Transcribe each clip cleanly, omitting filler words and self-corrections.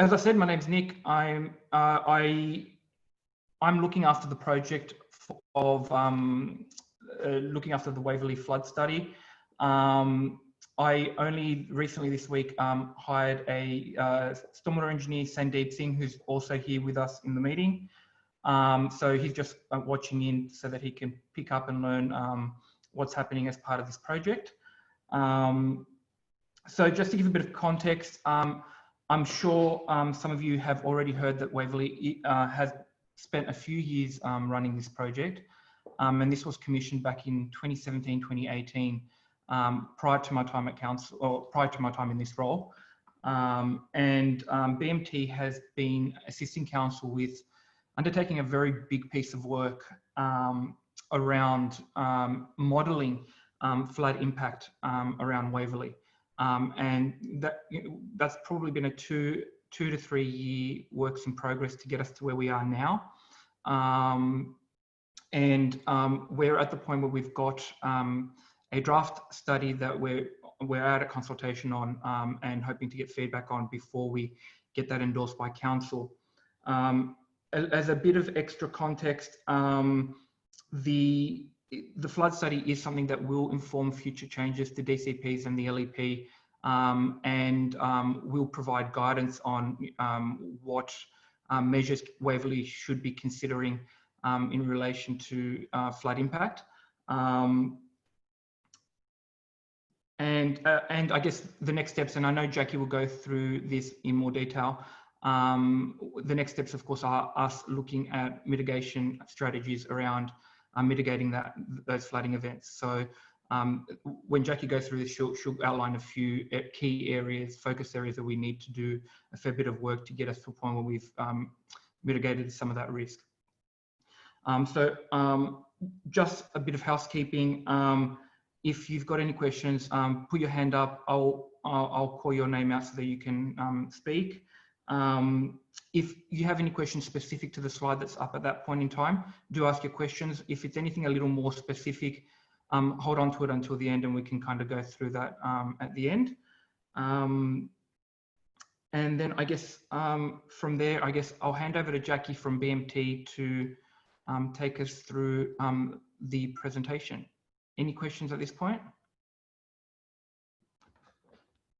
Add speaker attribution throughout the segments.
Speaker 1: As I said, my name's Nick. I'm looking after the project of looking after the Waverley Flood Study. I only recently this week hired a stormwater engineer, Sandeep Singh, who's also here with us in the meeting. So he's just watching in so that he can pick up and learn what's happening as part of this project. So just to give a bit of context, I'm sure some of you have already heard that Waverley has spent a few years running this project. And this was commissioned back in 2017, 2018, prior to my time at council, or prior to my time in this role. BMT has been assisting council with undertaking a very big piece of work around modelling flood impact around Waverley. And that's probably been a two to 3 year works in progress to get us to where we are now. We're at the point where we've got a draft study that we're out at consultation on and hoping to get feedback on before we get that endorsed by council. As a bit of extra context, the flood study is something that will inform future changes to DCPs and the LEP, and will provide guidance on what measures Waverley should be considering in relation to flood impact. And I guess the next steps, and I know Jackie will go through this in more detail, the next steps, of course, are us looking at mitigation strategies around mitigating those flooding events. So when Jackie goes through this, she'll outline a few key areas, focus areas that we need to do a fair bit of work to get us to a point where we've mitigated some of that risk. Just a bit of housekeeping. If you've got any questions, put your hand up. I'll call your name out so that you can speak. If you have any questions specific to the slide that's up at that point in time, do ask your questions. If it's anything a little more specific, hold on to it until the end and we can kind of go through that at the end. And then I guess from there, I guess I'll hand over to Jackie from BMT to take us through the presentation. Any questions at this point?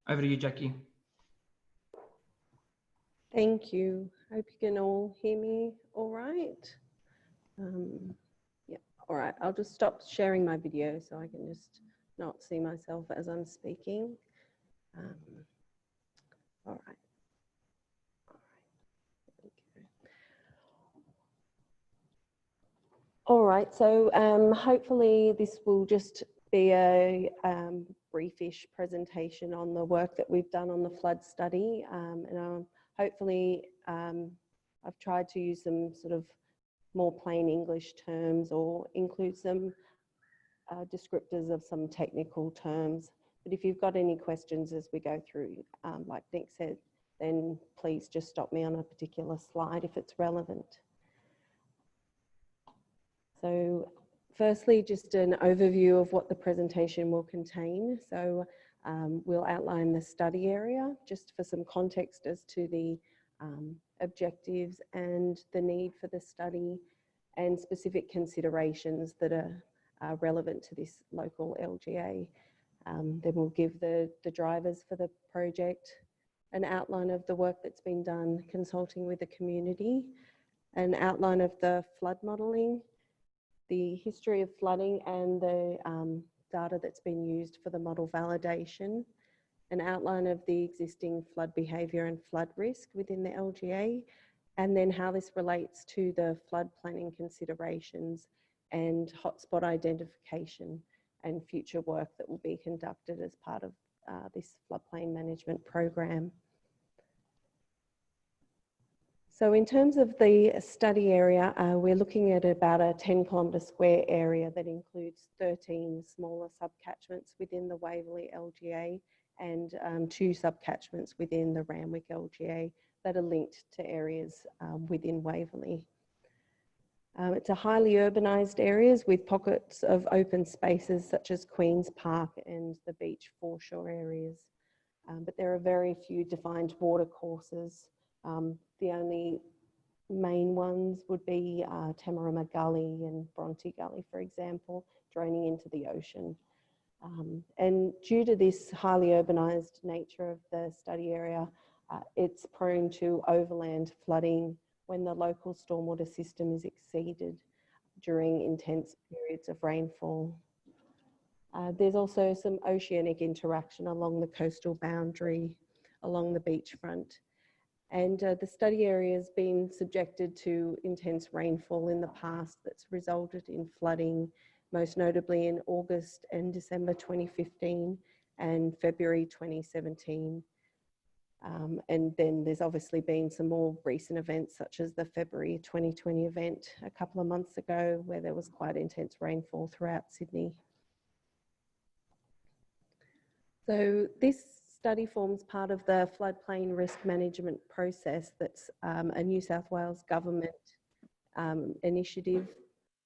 Speaker 1: Over to you, Jackie.
Speaker 2: Thank you. Hope you can all hear me all right. Yeah, all right. I'll just stop sharing my video so I can just not see myself as I'm speaking. All right. All right, so hopefully this will just be a briefish presentation on the work that we've done on the flood study. Hopefully I've tried to use some sort of more plain English terms or include some descriptors of some technical terms. But if you've got any questions as we go through, like Nick said, then please just stop me on a particular slide if it's relevant. So firstly, just an overview of what the presentation will contain. So we'll outline the study area, just for some context as to the objectives and the need for the study and specific considerations that are relevant to this local LGA. Then we'll give the drivers for the project, an outline of the work that's been done consulting with the community, an outline of the flood modelling, the history of flooding and the data that's been used for the model validation, an outline of the existing flood behaviour and flood risk within the LGA, and then how this relates to the flood planning considerations and hotspot identification and future work that will be conducted as part of this floodplain management program. So in terms of the study area, we're looking at about a 10-kilometre square area that includes 13 smaller subcatchments within the Waverley LGA and 2 subcatchments within the Randwick LGA that are linked to areas within Waverley. It's a highly urbanised areas with pockets of open spaces such as Queen's Park and the beach foreshore areas. But there are very few defined water courses The only main ones would be Tamarama Gully and Bronte Gully, for example, draining into the ocean. And due to this highly urbanised nature of the study area, it's prone to overland flooding when the local stormwater system is exceeded during intense periods of rainfall. There's also some oceanic interaction along the coastal boundary, along the beachfront. And the study area has been subjected to intense rainfall in the past that's resulted in flooding, most notably in August and December 2015 and February 2017. And then there's obviously been some more recent events such as the February 2020 event a couple of months ago where there was quite intense rainfall throughout Sydney. So this study forms part of the floodplain risk management process that's a New South Wales government initiative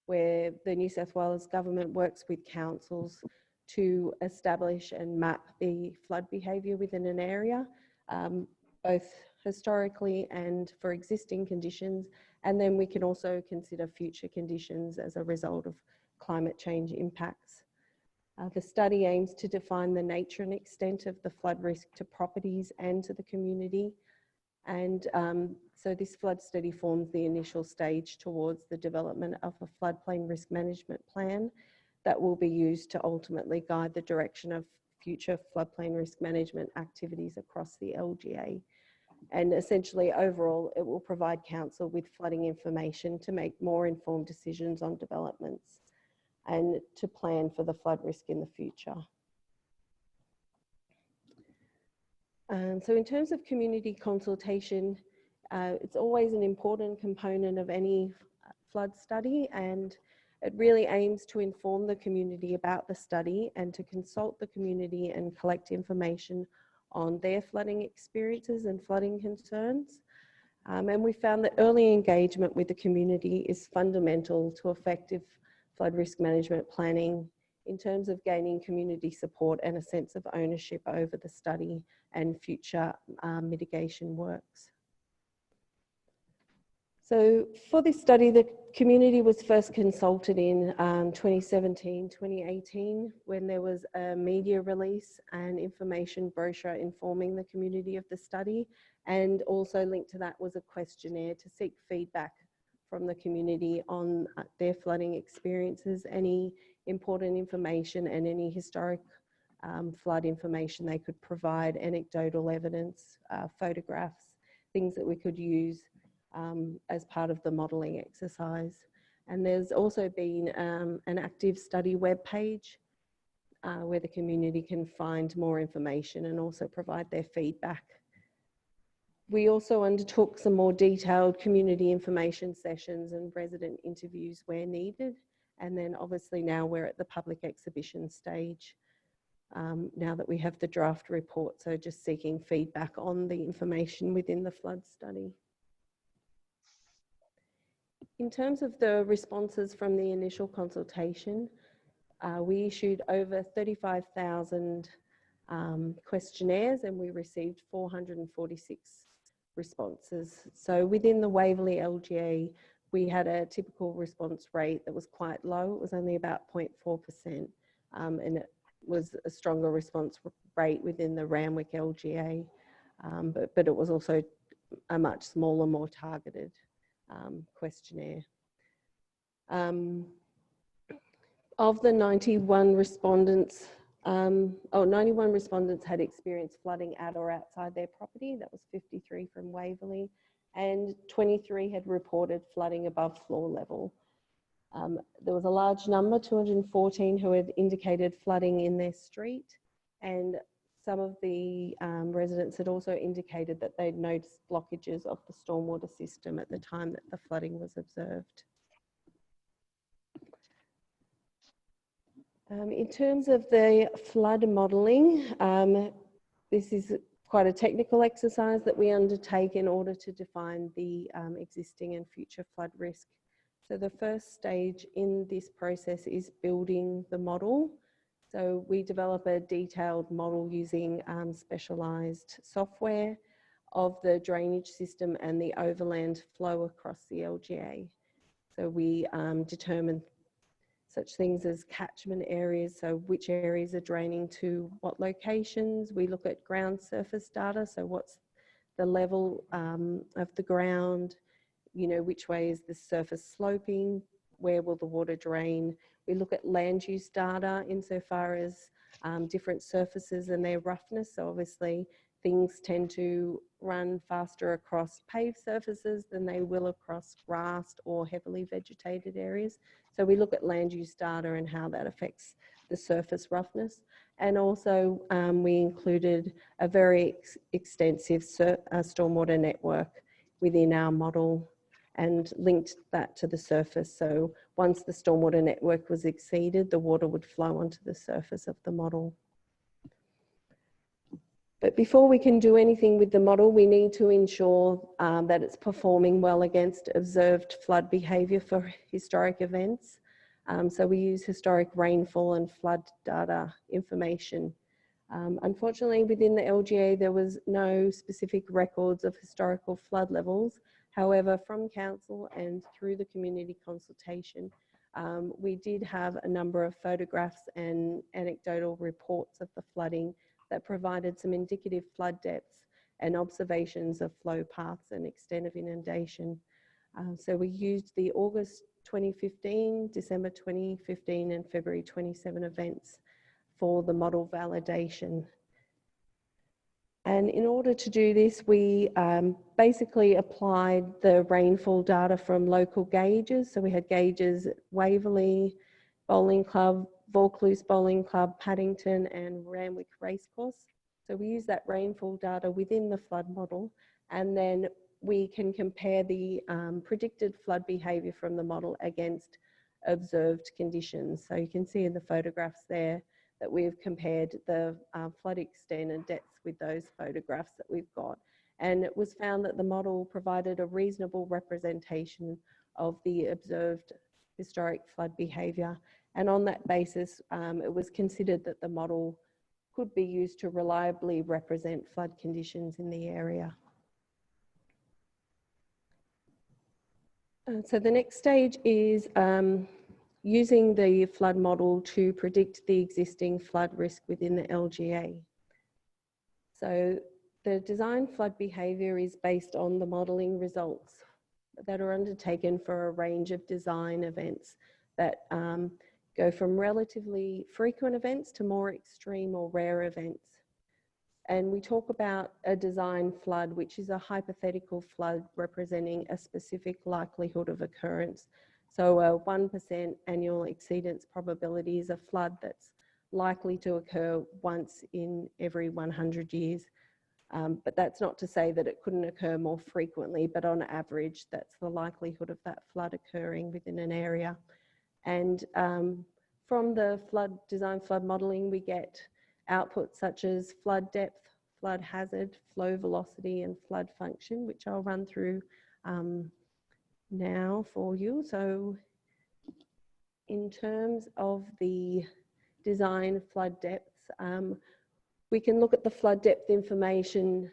Speaker 2: where the New South Wales government works with councils to establish and map the flood behaviour within an area, both historically and for existing conditions. And then we can also consider future conditions as a result of climate change impacts. The study aims to define the nature and extent of the flood risk to properties and to the community. And so this flood study forms the initial stage towards the development of a floodplain risk management plan that will be used to ultimately guide the direction of future floodplain risk management activities across the LGA. And essentially, overall, it will provide council with flooding information to make more informed decisions on developments and to plan for the flood risk in the future. So in terms of community consultation, it's always an important component of any flood study, and it really aims to inform the community about the study and to consult the community and collect information on their flooding experiences and flooding concerns. And we found that early engagement with the community is fundamental to effective flood risk management planning in terms of gaining community support and a sense of ownership over the study and future mitigation works. So for this study, the community was first consulted in 2017, 2018, when there was a media release and information brochure informing the community of the study. And also linked to that was a questionnaire to seek feedback from the community on their flooding experiences, any important information and any historic flood information they could provide, anecdotal evidence, photographs, things that we could use as part of the modelling exercise. And there's also been an active study webpage where the community can find more information and also provide their feedback. We also undertook some more detailed community information sessions and resident interviews where needed. And then obviously now we're at the public exhibition stage now that we have the draft report. So just seeking feedback on the information within the flood study. In terms of the responses from the initial consultation, we issued over 35,000 questionnaires and we received 446 responses. So within the Waverley LGA, we had a typical response rate that was quite low. It was only about 0.4%, and it was a stronger response rate within the Randwick LGA, but it was also a much smaller, more targeted questionnaire. Of the 91 respondents, 91 respondents had experienced flooding at or outside their property. That was 53 from Waverley, and 23 had reported flooding above floor level. There was a large number, 214, who had indicated flooding in their street, and some of the residents had also indicated that they'd noticed blockages of the stormwater system at the time that the flooding was observed. In terms of the flood modelling, this is quite a technical exercise that we undertake in order to define the existing and future flood risk. So the first stage in this process is building the model. So we develop a detailed model using specialised software of the drainage system and the overland flow across the LGA. So we determine such things as catchment areas, so which areas are draining to what locations. We look at ground surface data, so what's the level of the ground, you know, which way is the surface sloping, where will the water drain. We look at land use data insofar as different surfaces and their roughness. So obviously things tend to run faster across paved surfaces than they will across grassed or heavily vegetated areas. So we look at land use data and how that affects the surface roughness. And also we included a very extensive stormwater network within our model and linked that to the surface. So once the stormwater network was exceeded, the water would flow onto the surface of the model. But before we can do anything with the model, we need to ensure that it's performing well against observed flood behaviour for historic events. So we use historic rainfall and flood data information. Unfortunately, within the LGA, there was no specific records of historical flood levels. However, from council and through the community consultation, we did have a number of photographs and anecdotal reports of the flooding that provided some indicative flood depths and observations of flow paths and extent of inundation. So we used the August 2015, December 2015 and February 27 events for the model validation. And in order to do this, we basically applied the rainfall data from local gauges. So we had gauges at Waverley Bowling Club, Vaucluse Bowling Club, Paddington and Randwick Racecourse. So we use that rainfall data within the flood model, and then we can compare the predicted flood behaviour from the model against observed conditions. So you can see in the photographs there that we've compared the flood extent and depths with those photographs that we've got. And it was found that the model provided a reasonable representation of the observed historic flood behaviour. And on that basis, it was considered that the model could be used to reliably represent flood conditions in the area. So the next stage is using the flood model to predict the existing flood risk within the LGA. So the design flood behaviour is based on the modelling results that are undertaken for a range of design events that go from relatively frequent events to more extreme or rare events. And we talk about a design flood, which is a hypothetical flood representing a specific likelihood of occurrence. So a 1% annual exceedance probability is a flood that's likely to occur once in every 100 years. But that's not to say that it couldn't occur more frequently, but on average, that's the likelihood of that flood occurring within an area. And from the design flood modelling, we get outputs such as flood depth, flood hazard, flow velocity, and flood function, which I'll run through now for you. So in terms of the design flood depths, we can look at the flood depth information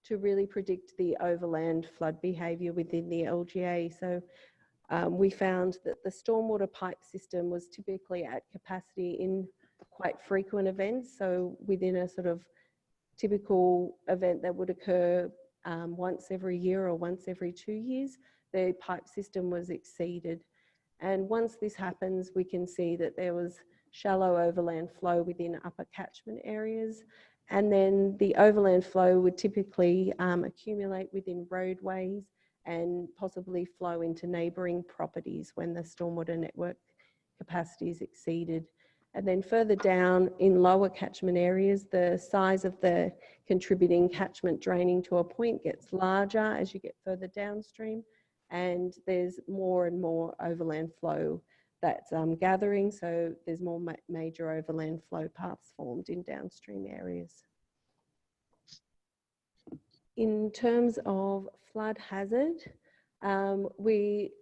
Speaker 2: to really predict the overland flood behaviour within the LGA. So we found that the stormwater pipe system was typically at capacity in quite frequent events. So within a sort of typical event that would occur once every year or once every 2 years, the pipe system was exceeded. And once this happens, we can see that there was shallow overland flow within upper catchment areas. And then the overland flow would typically accumulate within roadways and possibly flow into neighbouring properties when the stormwater network capacity is exceeded. And then further down in lower catchment areas, the size of the contributing catchment draining to a point gets larger as you get further downstream, and there's more and more overland flow that's gathering, so there's more major overland flow paths formed in downstream areas. In terms of flood hazard, we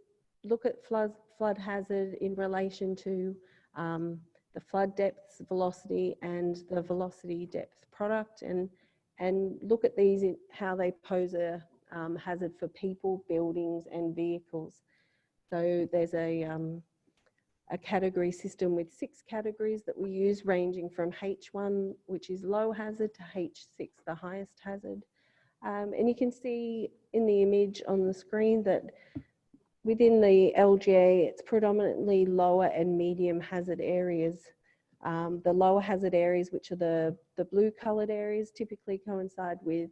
Speaker 2: look at flood hazard in relation to the flood depth velocity and the velocity depth product, and and look at these, how they pose a hazard for people, buildings and vehicles. So there's a category system with 6 categories that we use, ranging from H1, which is low hazard, to H6, the highest hazard. And you can see in the image on the screen that within the LGA, it's predominantly lower and medium hazard areas. The lower hazard areas, which are the blue coloured areas, typically coincide with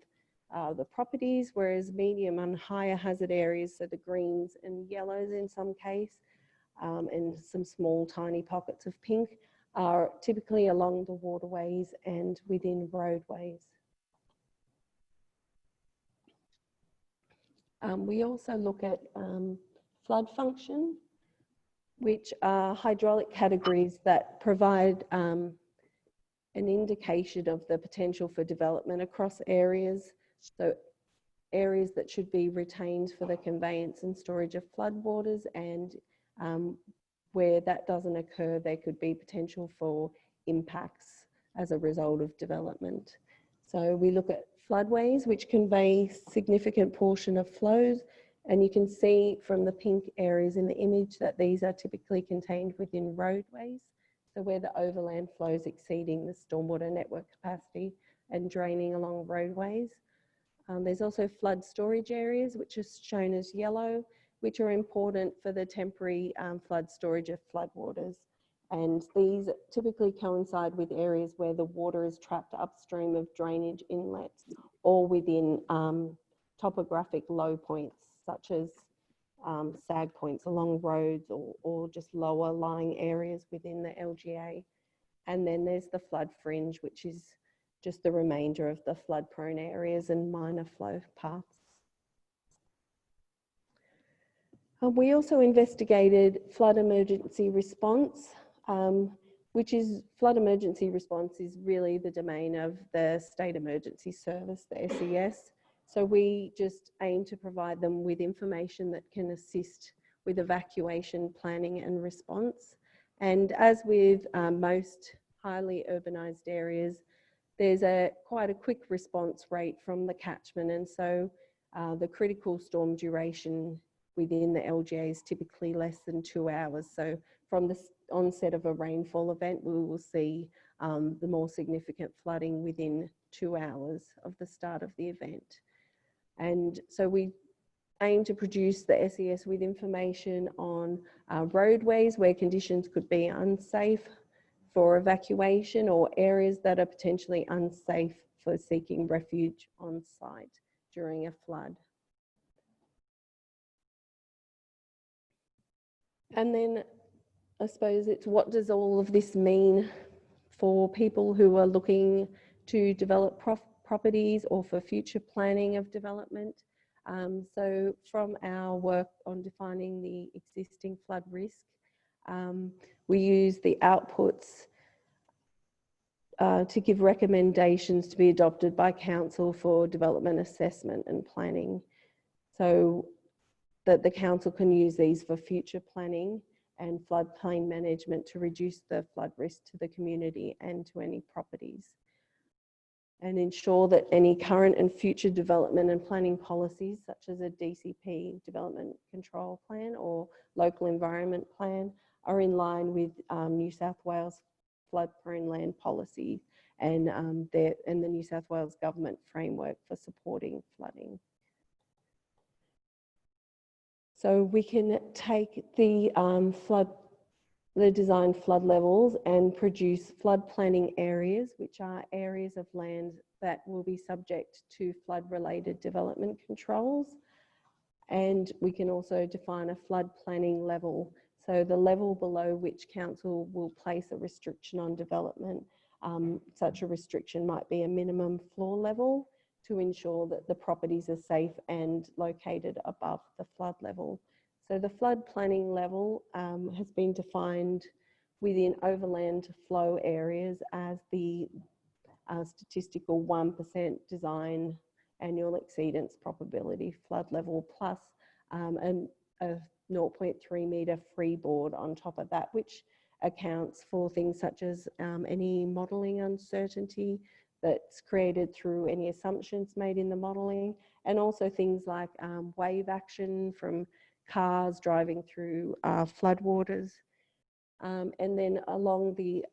Speaker 2: the properties, whereas medium and higher hazard areas, so the greens and yellows in some case, and some small tiny pockets of pink, are typically along the waterways and within roadways. We also look at flood function, which are hydraulic categories that provide an indication of the potential for development across areas. So areas that should be retained for the conveyance and storage of floodwaters, and where that doesn't occur, there could be potential for impacts as a result of development. So we look at floodways, which convey significant portion of flows, and you can see from the pink areas in the image that these are typically contained within roadways, so where the overland flows exceeding the stormwater network capacity and draining along roadways. There's also flood storage areas, which is shown as yellow, which are important for the temporary flood storage of floodwaters. And these typically coincide with areas where the water is trapped upstream of drainage inlets or within topographic low points, such as sag points along roads or just lower lying areas within the LGA. And then there's the flood fringe, which is just the remainder of the flood prone areas and minor flow paths. We also investigated flood emergency response, which is, flood emergency response is really the domain of the State Emergency Service, the SES. So we just aim to provide them with information that can assist with evacuation planning and response. And as with most highly urbanised areas, there's quite a quick response rate from the catchment, and so the critical storm duration within the LGA is typically less than 2 hours. So from the onset of a rainfall event, we will see the more significant flooding within 2 hours of the start of the event. And so we aim to produce the SES with information on roadways where conditions could be unsafe for evacuation, or areas that are potentially unsafe for seeking refuge on site during a flood. And then I suppose it's, what does all of this mean for people who are looking to develop properties or for future planning of development? So from our work on defining the existing flood risk, we use the outputs to give recommendations to be adopted by council for development assessment and planning, so that the council can use these for future planning and floodplain management to reduce the flood risk to the community and to any properties, and ensure that any current and future development and planning policies, such as a DCP, Development Control Plan, or Local Environment Plan, are in line with New South Wales flood-prone land policy and the New South Wales government framework for supporting flooding. So we can take the design flood levels and produce flood planning areas, which are areas of land that will be subject to flood-related development controls. And we can also define a flood planning level, so the level below which council will place a restriction on development. Such a restriction might be a minimum floor level to ensure that the properties are safe and located above the flood level. So the flood planning level has been defined within overland flow areas as the statistical 1% design annual exceedance probability flood level plus a 0.3 metre freeboard on top of that, which accounts for things such as any modelling uncertainty, that's created through any assumptions made in the modelling, and also things like wave action from cars driving through floodwaters. And then along the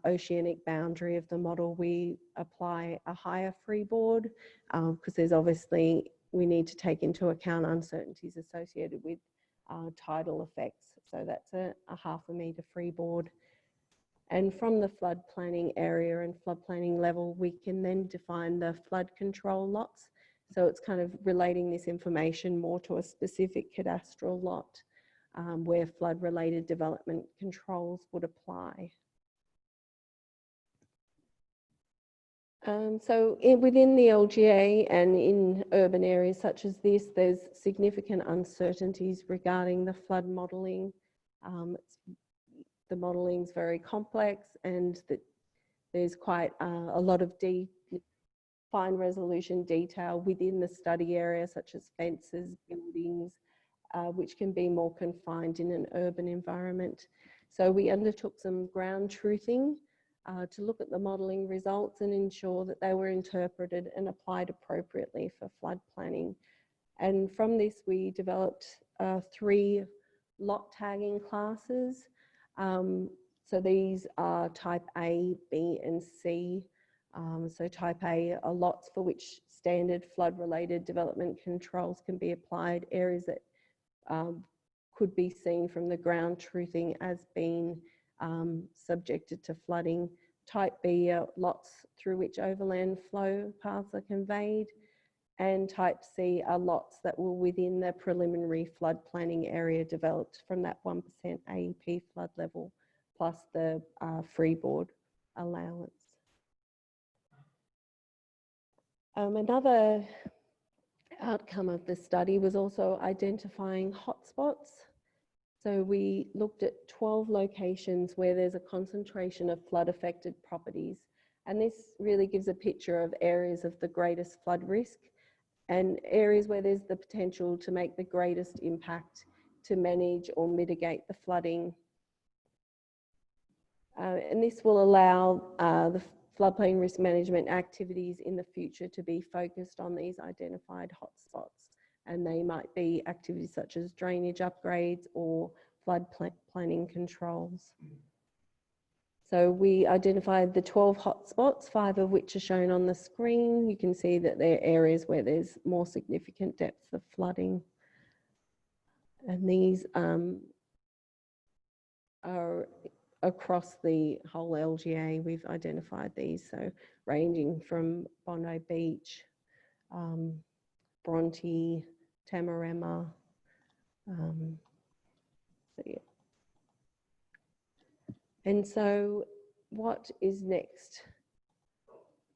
Speaker 2: oceanic boundary of the model, we apply a higher freeboard because there's obviously, we need to take into account uncertainties associated with tidal effects. So that's a 1/2 metre freeboard. And from the flood planning area and flood planning level, we can then define the flood control lots. So it's kind of relating this information more to a specific cadastral lot where flood-related development controls would apply. So within the LGA and in urban areas such as this, there's significant uncertainties regarding the flood modelling. The modelling is very complex, and there's quite a lot of fine resolution detail within the study area, such as fences, buildings, which can be more confined in an urban environment. So we undertook some ground truthing to look at the modelling results and ensure that they were interpreted and applied appropriately for flood planning. And from this, we developed 3 lot tagging classes. So these are type A, B, and C. So type A are lots for which standard flood-related development controls can be applied, areas that could be seen from the ground truthing as being subjected to flooding. Type B are lots through which overland flow paths are conveyed. And type C are lots that were within the preliminary flood planning area developed from that 1% AEP flood level, plus the freeboard allowance. Another outcome of the study was also identifying hotspots. So we looked at 12 locations where there's a concentration of flood affected properties. And this really gives a picture of areas of the greatest flood risk and areas where there's the potential to make the greatest impact to manage or mitigate the flooding. And this will allow the floodplain risk management activities in the future to be focused on these identified hotspots. And they might be activities such as drainage upgrades or flood planning controls. So we identified the 12 hotspots, 5 of which are shown on the screen. You can see that they're areas where there's more significant depths of flooding. And these are across the whole LGA. We've identified these, so ranging from Bondi Beach, Bronte, Tamarama. So yeah. And so what is next?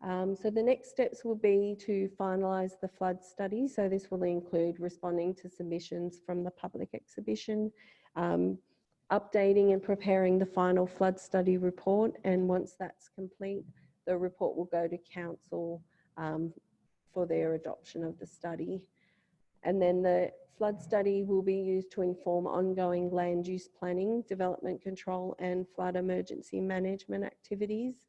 Speaker 2: So the next steps will be to finalise the flood study. So this will include responding to submissions from the public exhibition, updating and preparing the final flood study report. And once that's complete, the report will go to council for their adoption of the study. And then the flood study will be used to inform ongoing land use planning, development control, and flood emergency management activities.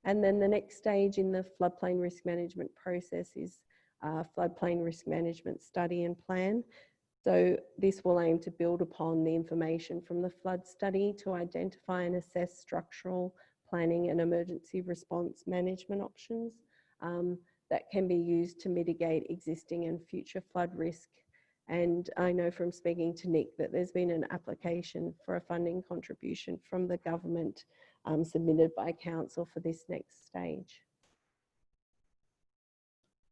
Speaker 2: And then the next stage in the floodplain risk management process is floodplain risk management study and plan. So this will aim to build upon the information from the flood study to identify and assess structural planning and emergency response management options that can be used to mitigate existing and future flood risk. And I know from speaking to Nick that there's been an application for a funding contribution from the government submitted by council for this next stage.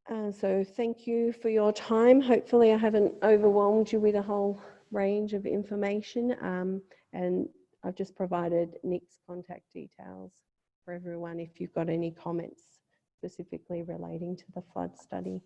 Speaker 2: So thank you for your time. Hopefully I haven't overwhelmed you with a whole range of information, and I've just provided Nick's contact details for everyone if you've got any comments specifically relating to the flood study.